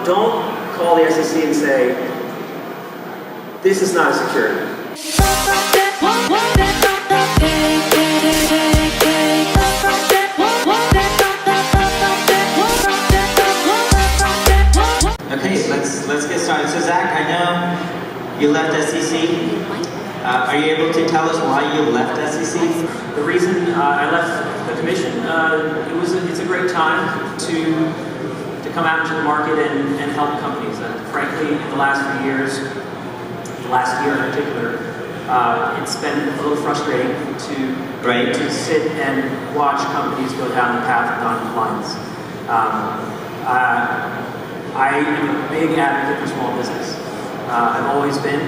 don't call the SEC and say, this is not a security. Okay, let's get started. So Zach, I know you left SEC. Are you able to tell us why you left SEC? The reason I left the Commission, it's a great time to come out into the market and help companies. Frankly, in the last few years, the last year in particular, it's been a little frustrating to sit and watch companies go down the path of non-compliance. I am a big advocate for small business. I've always been.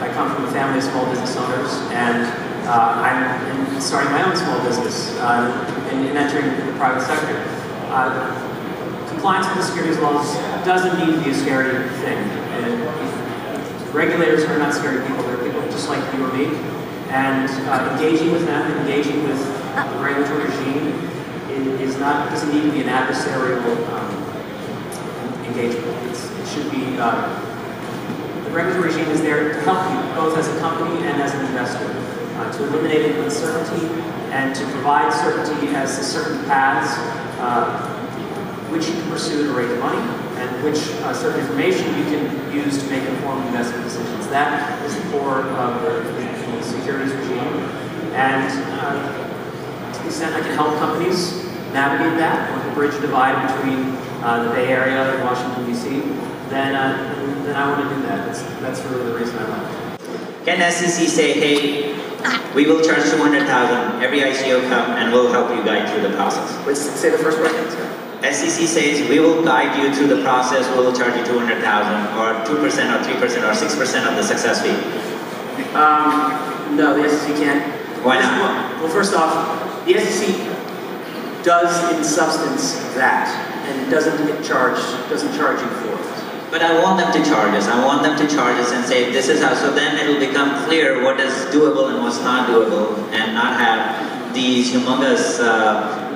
I come from a family of small business owners, and I'm starting my own small business and entering the private sector. Compliance with the securities laws doesn't need to be a scary thing. Regulators are not scary people. They're people just like you or me. And engaging with them, engaging with the regulatory regime doesn't need to be an adversarial engagement. It should be, the regulatory regime is there to help you, both as a company and as an investor, to eliminate uncertainty and to provide certainty as to certain paths which you can pursue to raise money and which certain information you can use to make informed investment decisions. That is the core of the securities regime. And to the extent I can help companies navigate that, or bridge the divide between the Bay Area and Washington, D.C., then I want to do that. That's really the reason I left. Can SEC say, hey, we will charge $200,000 every ICO come and we'll help you guide through the process? Let's say the first part again, sir. SEC says, we will guide you through the process, we will charge you $200,000 or 2% or 3% or 6% of the success fee. No, the SEC can't. Why not? Well, first off, the SEC does in substance that, and doesn't charge you for it. But I want them to charge us. I want them to charge us and say, this is how, so then it'll become clear what is doable and what's not doable, and not have these humongous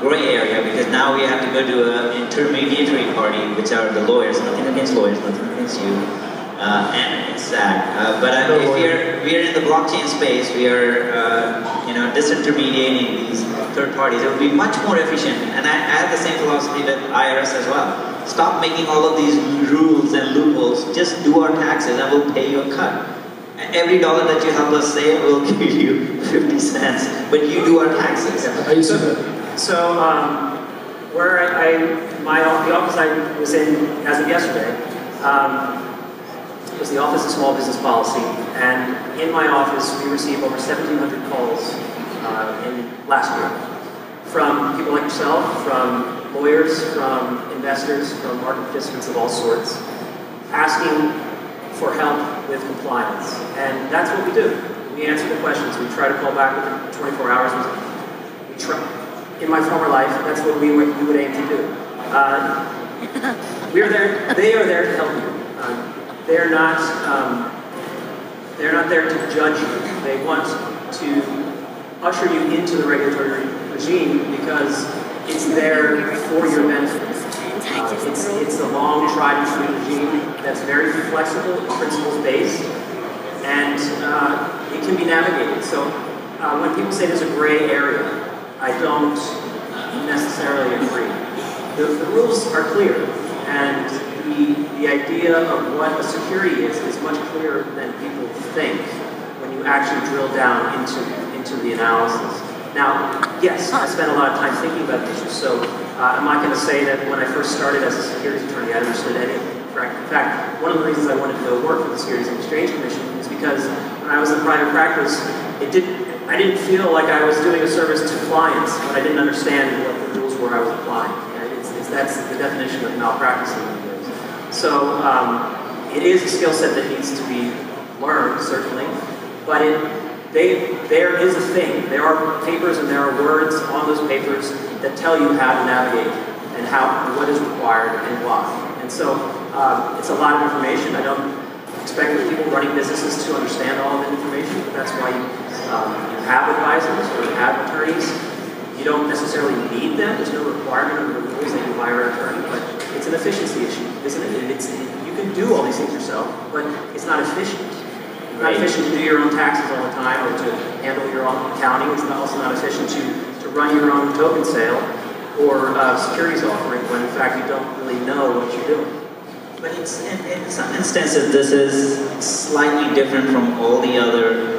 gray area, because now we have to go to an intermediary party, which are the lawyers. Nothing against lawyers, nothing against you. And it's sad. But if we're in the blockchain space, we are disintermediating these third parties. It would be much more efficient. And I have the same philosophy with IRS as well. Stop making all of these rules and loopholes. Just do our taxes and we'll pay you a cut. And every dollar that you help us save, we'll give you 50 cents. But you do our taxes. Are you so good? So, the office I was in as of yesterday was the Office of Small Business Policy, and in my office we received over 1,700 calls in last year from people like yourself, from lawyers, from investors, from market participants of all sorts, asking for help with compliance. And that's what we do. We answer the questions. We try to call back within 24 hours. We try. In my former life, that's what we would aim to do. We are there. They are there to help you. They're not there to judge you. They want to usher you into the regulatory regime because it's there for your benefit. It's a long, tried and true regime that's very flexible, principles based, and it can be navigated. So when people say there's a gray area, I don't necessarily agree. The rules are clear, and the idea of what a security is much clearer than people think when you actually drill down into the analysis. Now, yes, I spent a lot of time thinking about the issue, so I'm not going to say that when I first started as a securities attorney I understood any of it. In fact, one of the reasons I wanted to go work for the Securities and Exchange Commission is because when I was in private practice, I didn't feel like I was doing a service to clients when I didn't understand what the rules were I was applying. That's the definition of malpractice in many ways. So it is a skill set that needs to be learned, certainly, but there is a thing. There are papers and there are words on those papers that tell you how to navigate and what is required and why. And so it's a lot of information. I don't expect the people running businesses to understand all of the information, but that's why you have advisors or you have attorneys. You don't necessarily need them. There's no requirement of the rules that you hire an attorney, but it's it's an efficiency issue, isn't it? You can do all these things yourself, but it's not efficient. It's not efficient to do your own taxes all the time or to handle your own accounting. It's also not efficient to run your own token sale or securities offering when in fact you don't really know what you're doing. But in some instances, this is slightly different from all the other,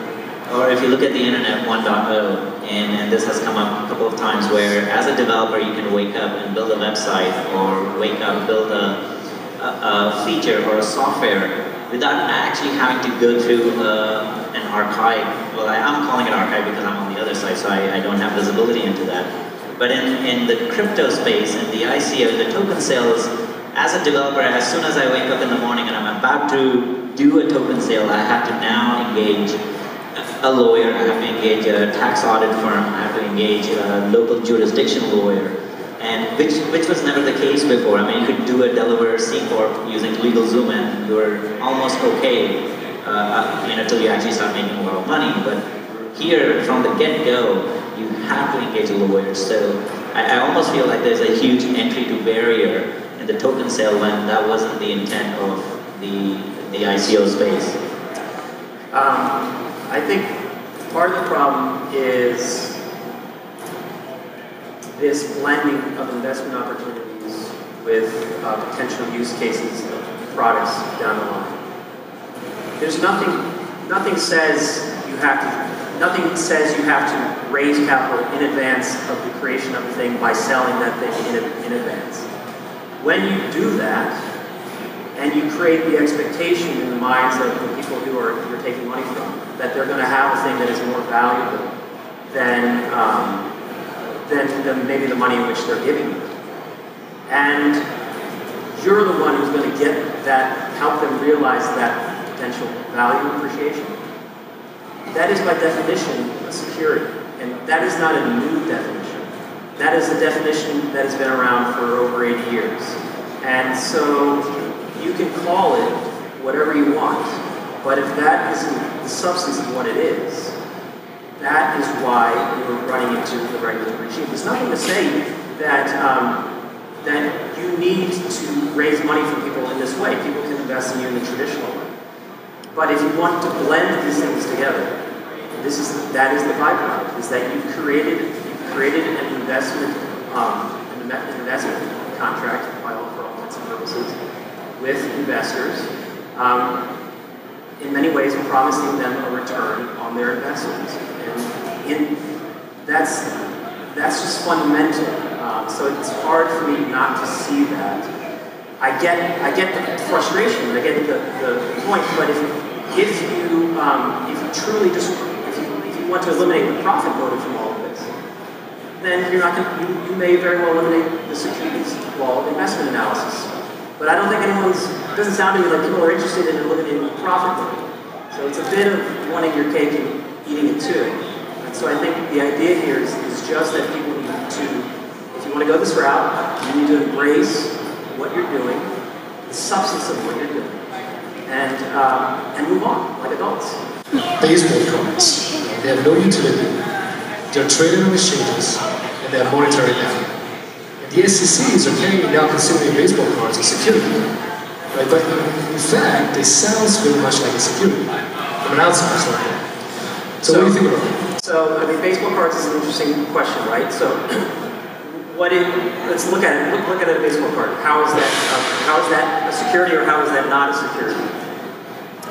or if you look at the Internet 1.0, and this has come up a couple of times where as a developer you can wake up and build a website or wake up, build a feature or a software without actually having to go through an archive. Well, I'm calling it archive because I'm on the other side, so I don't have visibility into that. But in the crypto space, in the ICO, the token sales, as a developer, as soon as I wake up in the morning and I'm about to do a token sale, I have to now engage a lawyer, I have to engage a tax audit firm, I have to engage a local jurisdiction lawyer, and which was never the case before. I mean, you could do a Delaware C Corp using LegalZoom and you're almost okay until you actually start making a lot of money. But here, from the get-go, you have to engage a lawyer. So I almost feel like there's a huge entry to barrier in the token sale when that wasn't the intent of the ICO space. I think part of the problem is this blending of investment opportunities with potential use cases of products down the line. There's nothing says you have to raise capital in advance of the creation of the thing by selling that thing in advance. When you do that, and you create the expectation in the minds of the people who you're taking money from, that they're going to have a thing that is more valuable than maybe the money in which they're giving you. And you're the one who's going to get that, help them realize that potential value appreciation. That is by definition a security. And that is not a new definition. That is a definition that has been around for over 80 years. And so you can call it whatever you want, but if that isn't the substance of what it is, that is why you're running into the regulatory regime. There's nothing to say that that you need to raise money from people in this way. People can invest in you in the traditional way. But if you want to blend these things together, that is the byproduct, is that you've created an investment contract for all intents and purposes with investors, in many ways promising them a return on their investments. And that's just fundamental. So it's hard for me not to see that. I get the frustration, I get the point, but if you truly just if you want to eliminate the profit motive from all of this, then you're not you may very well eliminate the securities law of investment analysis. But I don't think it doesn't sound to me like people are interested in eliminating the profit motive. So it's a bit of wanting your cake and eating it too. And so I think the idea here is just that people need to, if you want to go this route, you need to embrace what you're doing, the substance of what you're doing, and move on like adults. Baseball cards. They have no utility. They're traded on exchanges, and they have monetary value. And the SEC is okay now considering baseball cards a security. Right? But in fact, they sound very much like a security from an outsider's point. So what do you think about that? So, I mean, baseball cards is an interesting question, right? So, let's look at it. Look at a baseball card. How is that a security, or how is that not a security?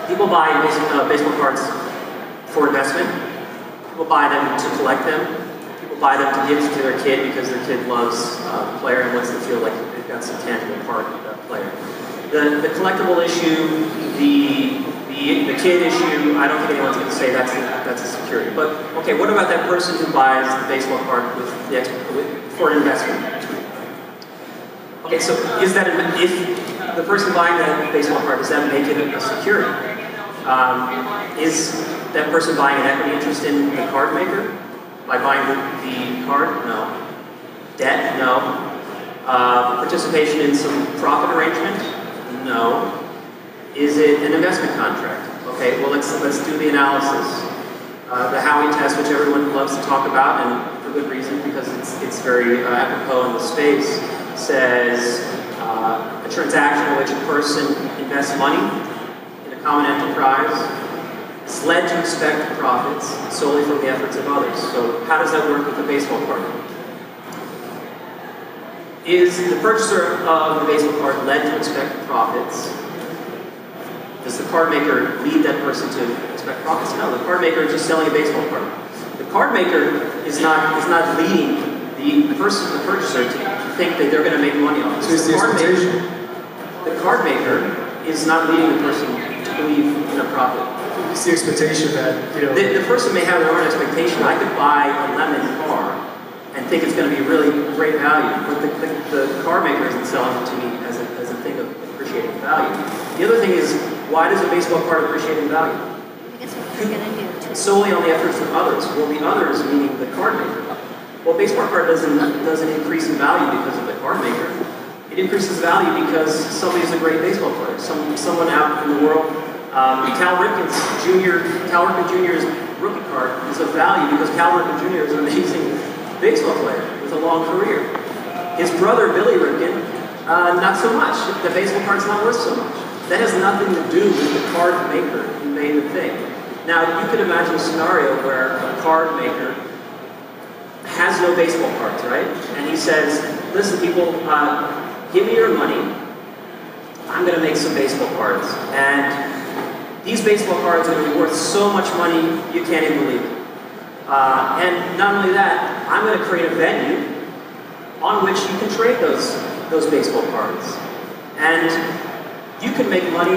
People buy baseball cards for investment. People buy them to collect them. People buy them to give to their kid because their kid loves the player and wants to feel like they've got some tangible part of that player. The collectible issue, the kid issue, I don't think anyone's going to say that's a security. But okay, what about that person who buys the baseball card for an investment? Okay, so if the person buying that baseball card, does that make it a security? Is that person buying an equity interest in the card maker by buying the card? No. Debt? No. Participation in some profit arrangement? No. Is it an investment contract? Okay, well let's do the analysis. The Howey test, which everyone loves to talk about, and for good reason, because it's very apropos in the space, says a transaction in which a person invests money in a common enterprise is led to expect profits solely from the efforts of others. So how does that work with the baseball card? Is the purchaser of the baseball card led to expect profits? Does the card maker lead that person to expect profits? No, the card maker is just selling a baseball card. The card maker is not leading the purchaser to think that they're going to make money off So this. it's The card maker is not leading the person to believe in a profit. It's the expectation that, you know... The person may have their own expectation. I could buy a lemon car and think it's going to be really great value, but the car maker isn't selling it to me as a thing of appreciating value. The other thing is, why does a baseball card appreciate in value? Because what you're going to do. Solely on the efforts of others. Well, the others meaning the card maker. Well, a baseball card doesn't increase in value because of the card maker. It increases value because somebody's a great baseball player. Someone out in the world, Cal Ripken Jr.'s rookie card is of value because Cal Ripken Jr. is an amazing baseball player with a long career. His brother, Billy Ripken, not so much. The baseball card's not worth so much. That has nothing to do with the card maker who made the thing. Now, you could imagine a scenario where a card maker has no baseball cards, right? And he says, listen, people, give me your money. I'm going to make some baseball cards. And these baseball cards are going to be worth so much money, you can't even believe it. And not only that, I'm going to create a venue on which you can trade those baseball cards. And you can make money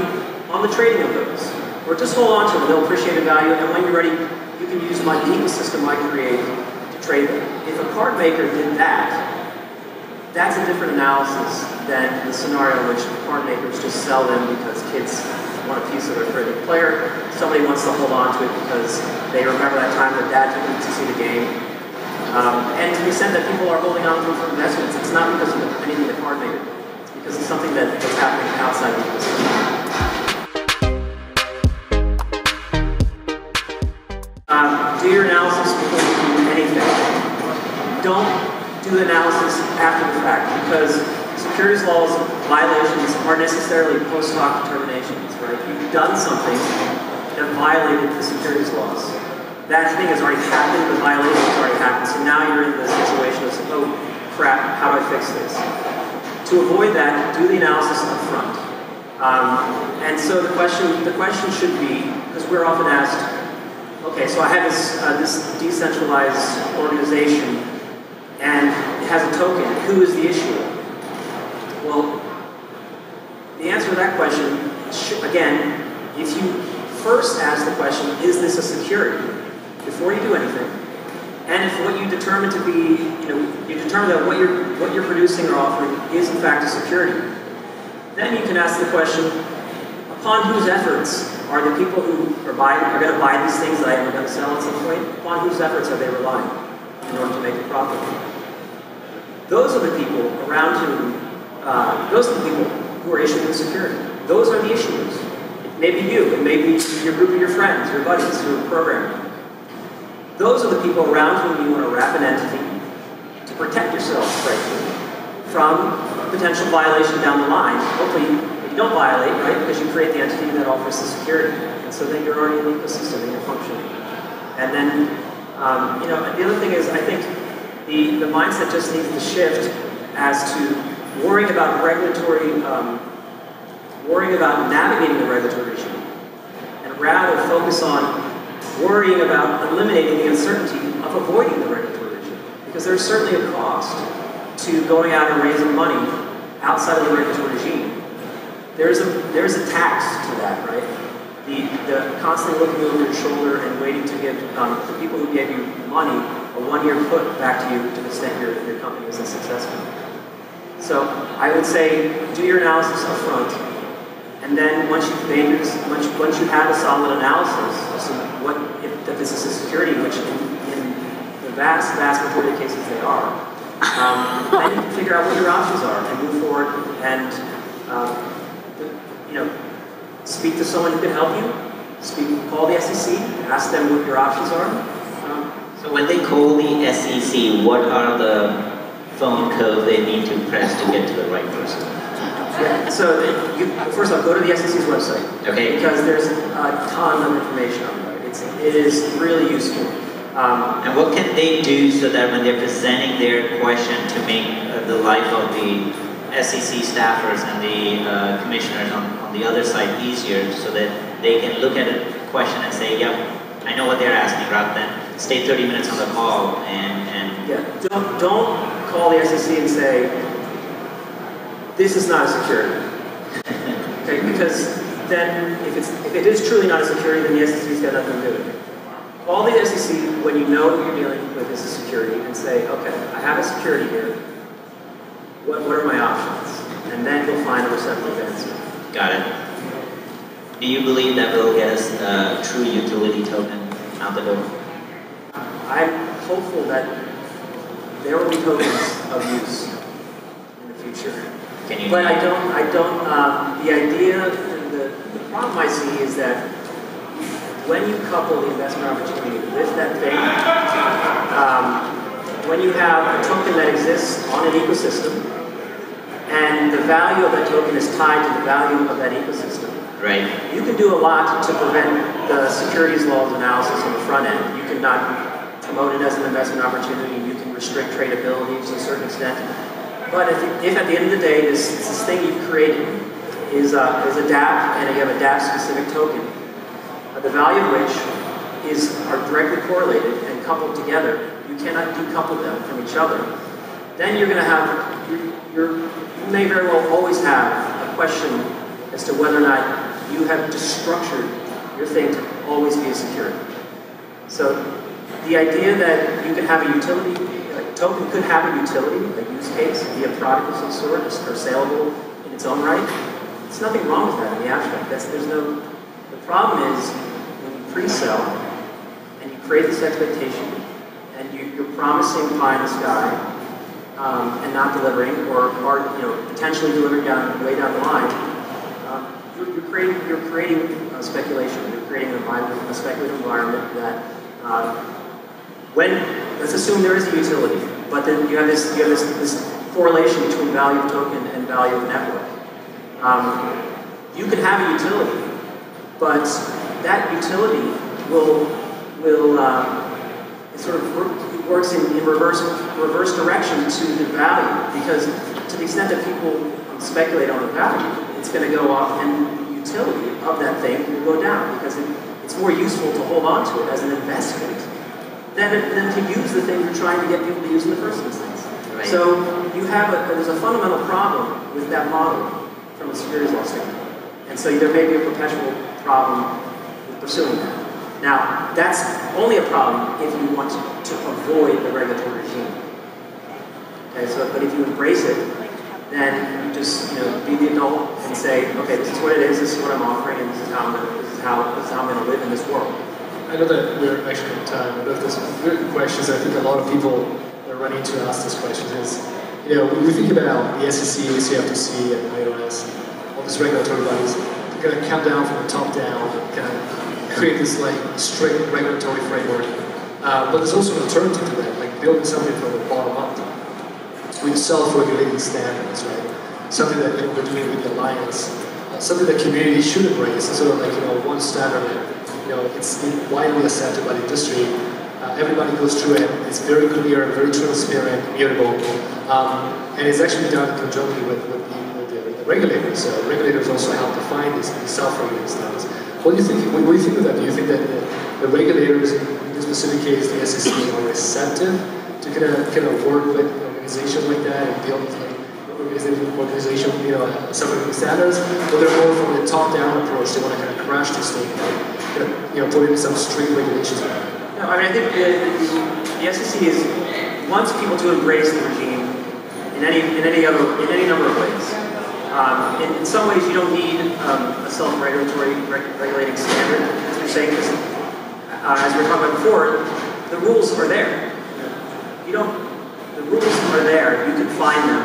on the trading of those. Or just hold on to them, they'll appreciate the value, and when you're ready, you can use the ecosystem I create to trade them. If a card maker did that, that's a different analysis than the scenario in which card makers just sell them because kids want a piece of their favorite player. Somebody wants to hold on to it because they remember that time their dad took them to see the game. And to the extent that people are holding on to it for investments, it's not because of anything the card maker did. It's because it's something that's happening outside the ecosystem. Do your analysis before you do anything. Don't do the analysis after the fact because securities laws violations are necessarily post hoc determinations, right? You've done something that violated the securities laws. That thing has already happened, the violation has already happened, so now you're in the situation of, oh crap, how do I fix this? To avoid that, do the analysis up front. And so the question should be, because we're often asked, okay, so I have this decentralized organization and it has a token. Who is the issuer? Well, the answer to that question, again, if you first ask the question, is this a security? Before you do anything, and if what you determine to be, you determine that what you're producing or offering is in fact a security, then you can ask the question, upon whose efforts are the people who are going to buy these things that I'm going to sell at some point, upon whose efforts are they relying in order to make a profit? Those are the people around whom, those are the people who are issuing the security. Those are the issuers. It may be you, it may be your group of your friends, your buddies who are programming. Those are the people around whom you want to wrap an entity to protect yourself, frankly, from potential violation down the line. Hopefully, you don't violate, right? Because you create the entity that offers the security. And so then you're already in the ecosystem and you're functioning. And then, the other thing is, I think the mindset just needs to shift as to worrying about worrying about navigating the regulatory regime, and rather focus on worrying about eliminating the uncertainty of avoiding the regulatory regime. Because there's certainly a cost to going out and raising money outside of the regulatory regime. There's a tax to that, right? The constantly looking over your shoulder and waiting to give the people who gave you money a one-year put back to you to the extent your company isn't successful. So I would say do your analysis up front, and then once you have a solid analysis as to what if this is a security, which in the vast majority of cases they are, then you can figure out what your options are and move forward and speak to someone who can help you. Call the SEC, ask them what your options are. So when they call the SEC, what are the phone codes they need to press to get to the right person? Yeah, so first off, go to the SEC's website. Okay. Because there's a ton of information on there. It is really useful. And what can they do so that when they're presenting their question to make the life of the SEC staffers and the commissioners on the other side easier, so that they can look at a question and say, yep, I know what they're asking, rather than stay 30 minutes on the call and yeah, don't call the SEC and say, this is not a security. Okay, because then if it is truly not a security, then the SEC's got nothing to do with it. Call the SEC when you know what you're dealing with is a security and say, okay, I have a security here. What are my options? And then you'll find a receptive answer. Got it. Do you believe that will get us a true utility token out the door? I'm hopeful that there will be tokens of use in the future. Can you? But I don't. The idea, the problem I see is that when you couple the investment opportunity with that thing, when you have a token that exists on an ecosystem, and the value of that token is tied to the value of that ecosystem, right? You can do a lot to prevent the securities laws analysis on the front end. You can not promote it as an investment opportunity. You can restrict tradability to a certain extent. But if at the end of the day, this thing you've created is a dApp, and you have a dApp-specific token, the value of which are directly correlated and coupled together, you cannot decouple them from each other, then you're going to have, you may very well always have a question as to whether or not you have just structured your thing to always be a security. So the idea that you can have a utility, a token could have a utility, a use case, be a product of some sort, or saleable in its own right, there's nothing wrong with that in the abstract. The problem is when you pre-sell and you create this expectation and you're promising pie in the sky and not delivering, or potentially delivering way down the line, you're creating speculation. You're creating a speculative environment that let's assume there is a utility, but then you have this correlation between value of token and value of network. You can have a utility, but that utility will works in reverse direction to the value, because to the extent that people speculate on the value, it's going to go up, and the utility of that thing will go down, because it's more useful to hold on to it as an investment than to use the thing you're trying to get people to use in the first instance. Right. So there's a fundamental problem with that model from a securities law standpoint. And so there may be a perpetual problem with pursuing that. Now, that's only a problem if you want to avoid the regulatory regime. Okay, but if you embrace it, then you just be the adult and say, okay, this is what it is, this is what I'm offering, and this is how I'm going to live in this world. I know that we're actually in time, but there's some good questions. I think a lot of people are running to ask this question is, when we think about the SEC, CFTC, and iOS, all these regulatory bodies, they're going to come down from the top down, kind of create this strict regulatory framework. But there's also an alternative to that, like building something from the bottom up with self-regulating standards, right? Something that we're doing with the Alliance, something that community should embrace, instead of one standard that it's widely accepted by the industry. Everybody goes through it. It's very clear, very transparent, immutable, and it's actually done conjointly with the regulators. So regulators also help define these self-regulating standards. What do you think? What do you think of that? Do you think that the regulators, in this specific case, the SEC, are receptive to kind of work with organizations like that and build organization, self-regulating standards, or they're more from the top-down approach? They want to kind of crash this thing, put in some strict regulations. No, I think the SEC wants people to embrace the regime in any number of ways. In some ways, you don't need a self-regulating standard, as you're saying, because as we were talking about before, the rules are there. The rules are there. You can find them,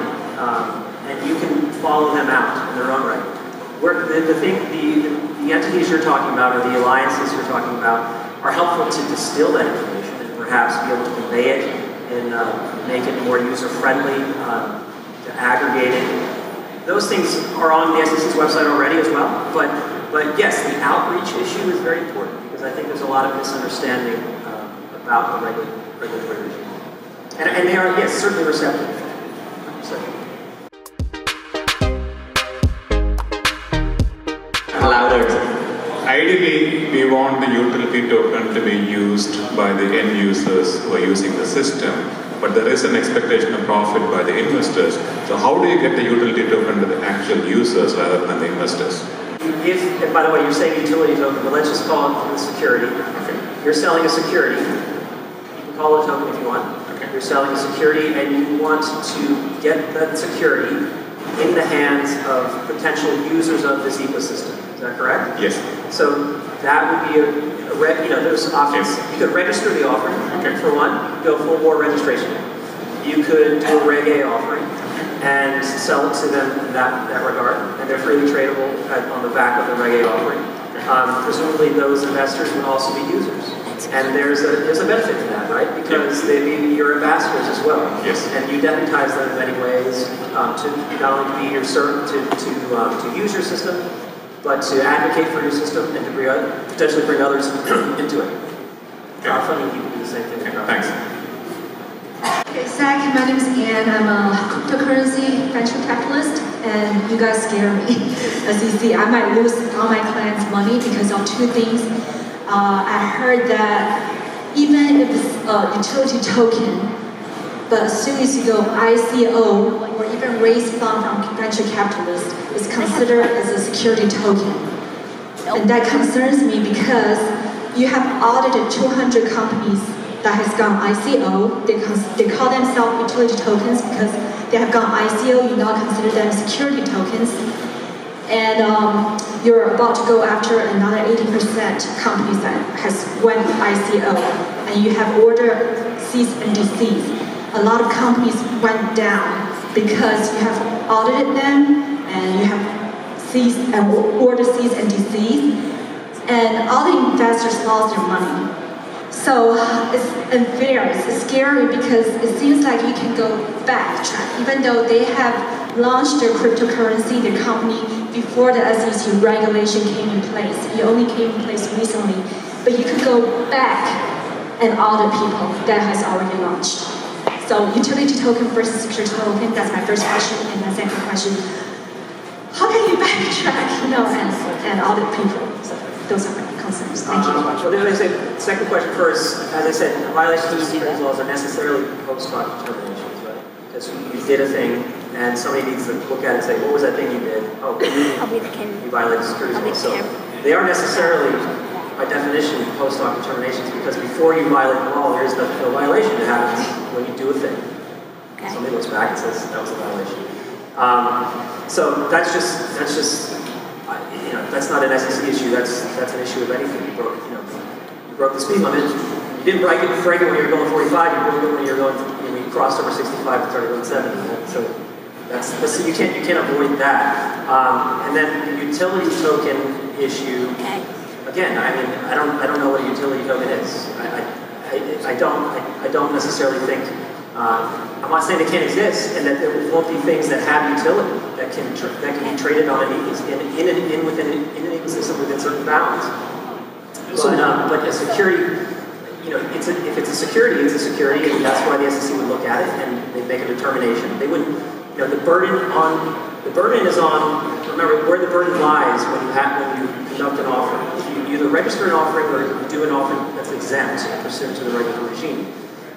and you can follow them out in their own right. The entities you're talking about, or the alliances you're talking about, are helpful to distill that information and perhaps be able to convey it and make it more user-friendly, to aggregate it. those things are on the SEC's website already as well. But yes, the outreach issue is very important because I think there's a lot of misunderstanding about the regulatory regime. And they are, yes, certainly receptive. Louder. Ideally, we want the utility token to be used by the end users who are using the system, but there is an expectation of profit by the investors. So how do you get the utility token to the actual users rather than the investors? And by the way, you're saying utility token, but let's just call it the security. Okay. You're selling a security. You can call it a token if you want. Okay. You're selling a security and you want to get that security in the hands of potential users of this ecosystem. Is that correct? Yes. So that would be there's options. Yes. You could register the offering, Okay. for one, go full board registration. You could do a Reg A offering and sell it to them in that regard, and they're freely tradable on the back of the Reg A offering. Presumably those investors would also be users. And there's a benefit to that, right? Because they'd be your ambassadors as well. Yes. And you deputize them in many ways to not only be your servant to use your system, but to advocate for your system and to potentially bring others into it. Crowdfunding people do the same thing. Thanks. Okay, Zach, my name is Anne. I'm a cryptocurrency venture capitalist, and you guys scare me. As you see, I might lose all my clients' money because of two things. I heard that even if it's a utility token, but as soon as you go ICO or even raise fund from venture capitalists, it's considered as a security token. And that concerns me because you have audited 200 companies that has gone ICO. They call themselves utility tokens because they have gone ICO. You now consider them security tokens. And you're about to go after another 80% companies that has went ICO. And you have ordered Cs and DCs. A lot of companies went down because you have audited them and you have Cs and ordered Cs and DCs. And all the investors lost their money. So it's unfair, it's scary because it seems like you can go backtrack, even though they have launched their cryptocurrency, their company, before the SEC regulation came in place. It only came in place recently. But you could go back and audit people that has already launched. So utility token versus security token, that's my first question. And my second question, how can you backtrack, and audit people? So those are my concerns. Thank you. Well, let me say, second question first. As I said, violations of the securities laws are necessarily post-hoc determinations, right? Because you did a thing, and somebody needs to look at it and say, what was that thing you did? Oh, you violated securities laws. So they are necessarily, by definition, post-hoc determinations, because before you violate the law, there is no violation that happens when you do a thing. Somebody looks back and says, that was a violation. So that's not an SEC issue. That's an issue of anything. You broke the speed limit. You didn't break it when you were going 45. You broke it when you crossed over 65 to 31.7. So so you can't avoid that. And then the utility token issue. Again, I don't know what a utility token is. I don't necessarily think. I'm not saying they can't exist, and that there won't be things that have utility that can be traded on within an ecosystem within certain bounds. But a security, if it's a security, it's a security, and that's why the SEC would look at it and they make a determination. They wouldn't, the burden is on. Remember where the burden lies when you conduct an offering. If you either register an offering or you do an offering that's exempt pursuant to the regulatory regime.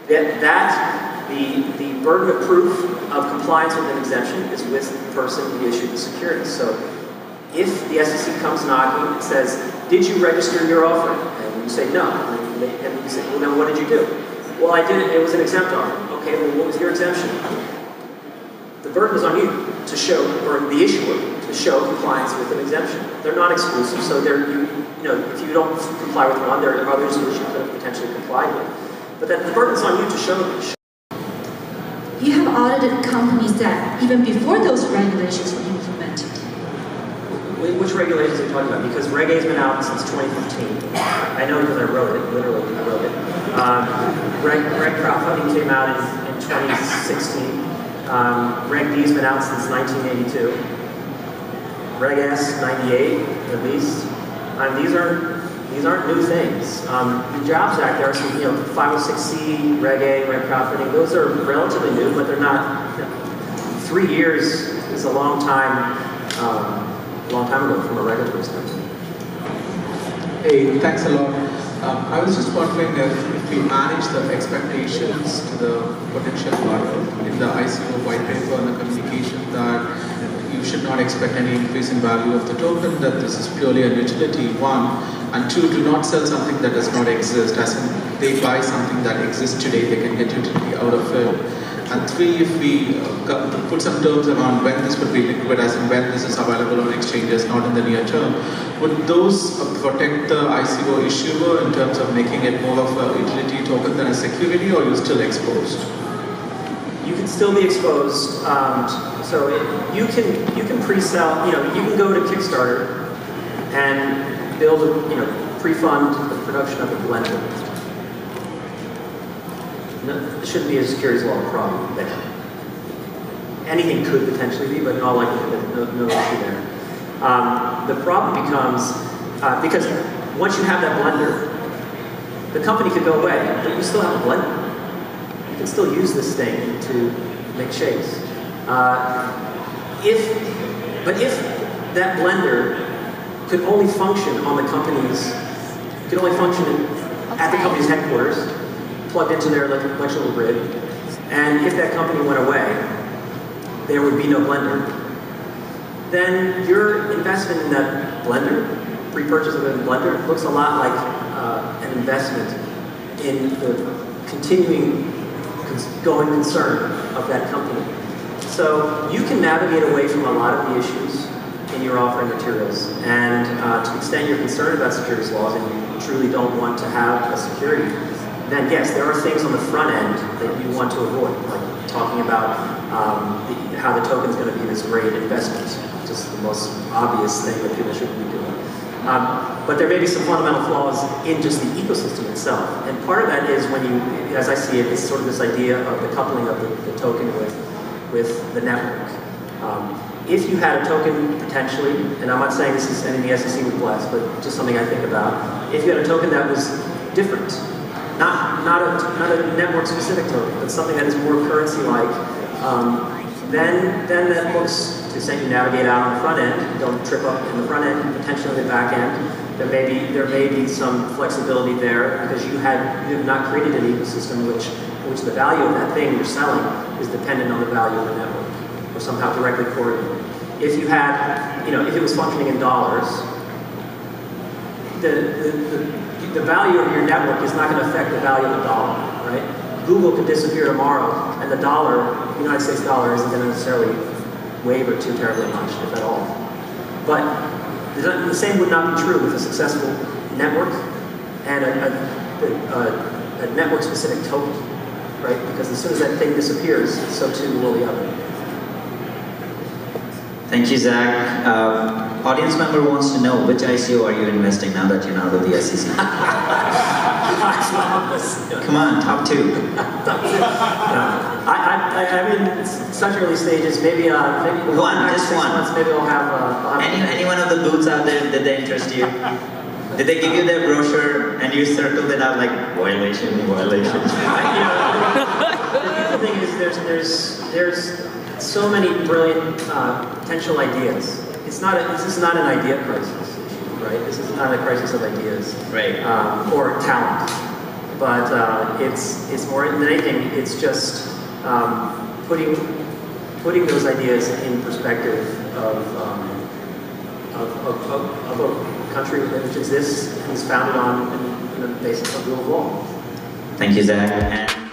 The burden of proof of compliance with an exemption is with the person who issued the security. So if the SEC comes knocking and says, did you register your offering? And you say no. And you say, well, then what did you do? Well, I did it. It was an exempt offering. Okay, well, what was your exemption? The burden is on you to show, or the issuer, to show compliance with an exemption. They're not exclusive, so if you don't comply with one, there are others which you could have potentially complied with. But the burden is on you to show. You have audited companies that even before those regulations were implemented. Which regulations are you talking about? Because Reg A has been out since 2015. I know because I wrote it, literally I wrote it. Reg crowdfunding came out in 2016. Reg D has been out since 1982. Reg S 98 at least. These aren't new things. The Jobs Act, there are some, 506C, Reg A, Reg Property. Those are relatively new, but they're not. 3 years is a long time ago from a regulatory standpoint. Hey, thanks a lot. I was just wondering if we manage the expectations to the potential partner in the ICO white paper and the communication that you should not expect any increase in value of the token, that this is purely an utility, one, and two, do not sell something that does not exist, as in they buy something that exists today, they can get utility out of it. And three, if we put some terms around when this would be liquid, as in when this is available on exchanges, not in the near term, would those protect the ICO issuer in terms of making it more of a utility token than a security, or are you still exposed? You can still be exposed. You can pre-sell. You can go to Kickstarter and build pre-fund the production of a blender. There shouldn't be a securities law problem there. Anything could potentially be, but in all likelihood, no issue there. The problem becomes, because once you have that blender, the company could go away, but you still have a blender. You can still use this thing to make shakes. If that blender could only function on the company's, could only function at the company's headquarters, plugged into their electrical grid, and if that company went away, there would be no blender, then your investment in that blender, pre-purchase of a blender, looks a lot like an investment in the continuing going concern of that company. So you can navigate away from a lot of the issues in your offering materials, and to the extent you're concerned about securities laws and you truly don't want to have a security, then yes, there are things on the front end that you want to avoid, like talking about how the token is going to be this great investment, just the most obvious thing that people shouldn't be doing. But there may be some fundamental flaws in just the ecosystem itself. And part of that is when you, as I see it, is sort of this idea of the coupling of the token with the network. If you had a token potentially, and I'm not saying this is anything the SEC would bless, but just something I think about, if you had a token that was different, not a network-specific token, but something that is more currency-like, then that looks, to the extent you navigate out on the front end, don't trip up in the front end, potentially in the back end, there may be some flexibility there because you have not created an ecosystem which the value of that thing you're selling is dependent on the value of the network, or somehow directly correlated. If you had, if it was functioning in dollars, the value of your network is not going to affect the value of the dollar, right? Google could disappear tomorrow, and the dollar, the United States dollar, isn't going to necessarily waver too terribly much, if at all. But the same would not be true with a successful network and a network-specific token, right? Because as soon as that thing disappears, so too will the other. Thank you, Zach. Audience member wants to know, which ICO are you investing now that you're not with the SEC? Come on, top two. I'm in such early stages. Maybe one, just one. Months, maybe I'll have. Any one of the booths out there, did they interest you? Did they give you their brochure and you circled it out like violation? The thing is, there's so many brilliant potential ideas. This is not an idea crisis issue, right? This is not a crisis of ideas, right? Or talent, but it's more than anything. It's just putting those ideas in perspective of a country which exists and is founded on the basis of rule of law. Thank you, Zach.